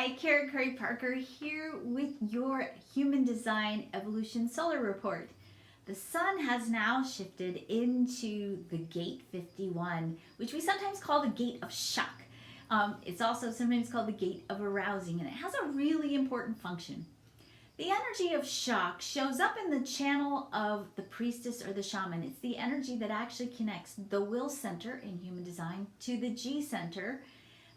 Hi, Kara Curry Parker here with your Human Design Evolution Solar Report. The sun has now shifted into the gate 51, which we sometimes call the gate of shock. It's also sometimes called the gate of arousing, and it has a really important function. The energy of shock shows up in the channel of the priestess or the shaman. It's the energy that actually connects the will center in human design to the G center.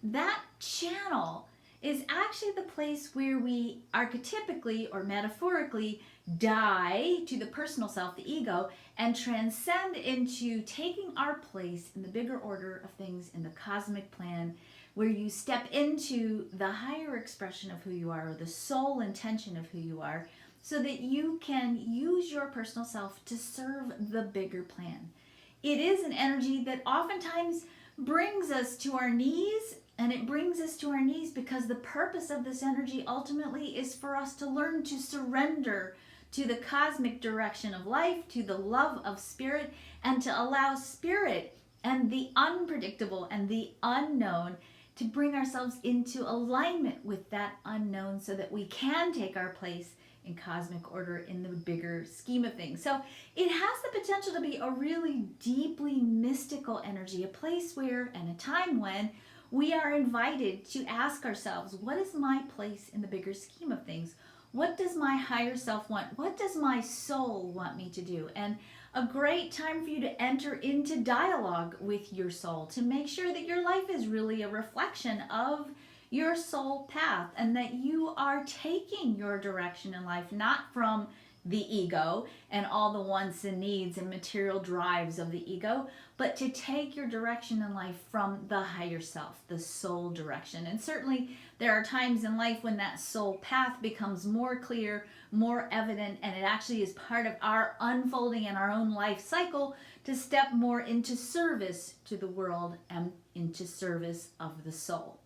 That channel is actually the place where we archetypically or metaphorically die to the personal self, the ego, and transcend into taking our place in the bigger order of things in the cosmic plan, where you step into the higher expression of who you are, or the soul intention of who you are, so that you can use your personal self to serve the bigger plan. It is an energy that oftentimes brings us to our knees, and it brings us to our knees because the purpose of this energy ultimately is for us to learn to surrender to the cosmic direction of life, to the love of spirit, and to allow spirit and the unpredictable and the unknown to bring ourselves into alignment with that unknown so that we can take our place in cosmic order in the bigger scheme of things. So it has the potential to be a really deeply mystical energy, a place where and a time when we are invited to ask ourselves, what is my place in the bigger scheme of things? What does my higher self want? What does my soul want me to do? And a great time for you to enter into dialogue with your soul to make sure that your life is really a reflection of your soul path and that you are taking your direction in life not from the ego and all the wants and needs and material drives of the ego, but to take your direction in life from the higher self, the soul direction. And certainly there are times in life when that soul path becomes more clear, more evident, and it actually is part of our unfolding in our own life cycle to step more into service to the world and into service of the soul.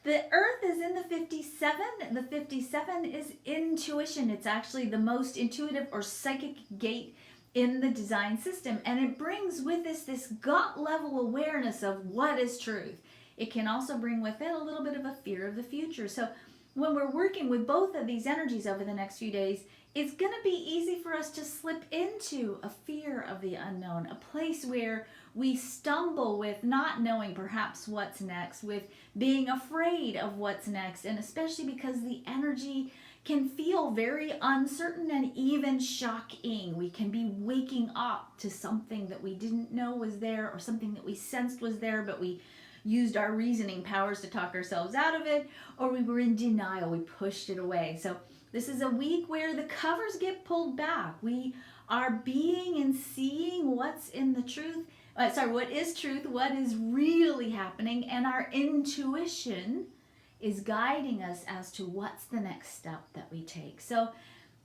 The Earth is in the 57. The 57 is intuition. It's actually the most intuitive or psychic gate in the design system. And it brings with us this gut level awareness of what is truth. It can also bring with it a little bit of a fear of the future. So when we're working with both of these energies over the next few days, it's going to be easy for us to slip into a fear of the unknown, a place where we stumble with not knowing perhaps what's next, with being afraid of what's next, and especially because the energy can feel very uncertain and even shocking. We can be waking up to something that we didn't know was there, or something that we sensed was there, but we used our reasoning powers to talk ourselves out of it, or we were in denial, we pushed it away. So this is a week where the covers get pulled back. We are being and seeing what's in the truth. What is truth, what is really happening, and our intuition is guiding us as to what's the next step that we take. So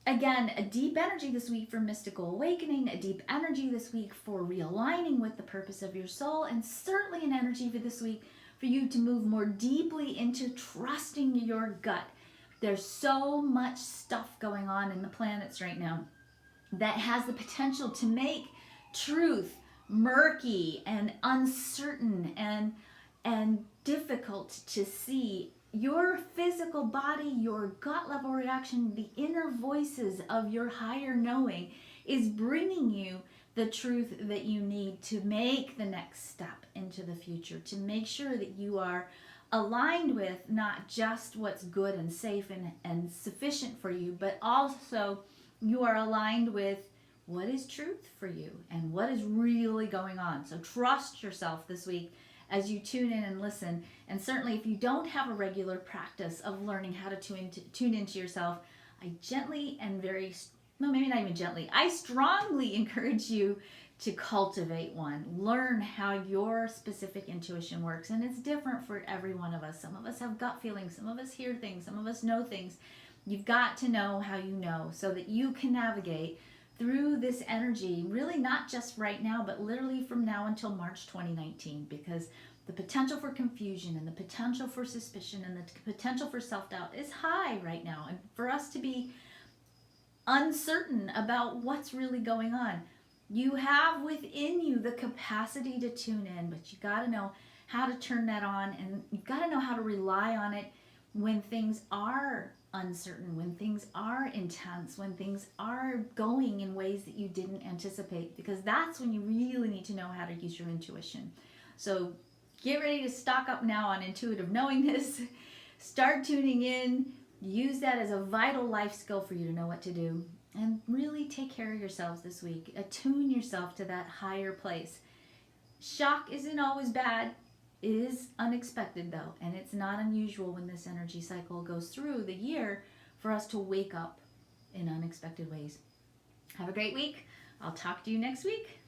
again, a deep energy this week for mystical awakening, a deep energy this week for realigning with the purpose of your soul, and certainly an energy for this week for you to move more deeply into trusting your gut. There's so much stuff going on in the planets right now that has the potential to make truth murky and uncertain and difficult to see. Your physical body, your gut level reaction, the inner voices of your higher knowing is bringing you the truth that you need to make the next step into the future, to make sure that you are aligned with not just what's good and safe and sufficient for you, but also you are aligned with what is truth for you and what is really going on. So trust yourself this week as you tune in and listen. And certainly if you don't have a regular practice of learning how to tune into yourself, I gently and maybe not even gently, I strongly encourage you to cultivate one. Learn how your specific intuition works. And it's different for every one of us. Some of us have gut feelings. Some of us hear things. Some of us know things. You've got to know how you know so that you can navigate through this energy, really not just right now, but literally from now until March 2019, because the potential for confusion and the potential for suspicion and the potential for self-doubt is high right now. And for us to be uncertain about what's really going on, you have within you the capacity to tune in, but you got to know how to turn that on, and you've got to know how to rely on it when things are uncertain, when things are intense, when things are going in ways that you didn't anticipate, because that's when you really need to know how to use your intuition. So get ready to stock up now on intuitive knowingness. Start tuning in. Use that as a vital life skill for you to know what to do. And really take care of yourselves this week. Attune yourself to that higher place. Shock isn't always bad. It is unexpected though, and it's not unusual when this energy cycle goes through the year for us to wake up in unexpected ways. Have a great week. I'll talk to you next week.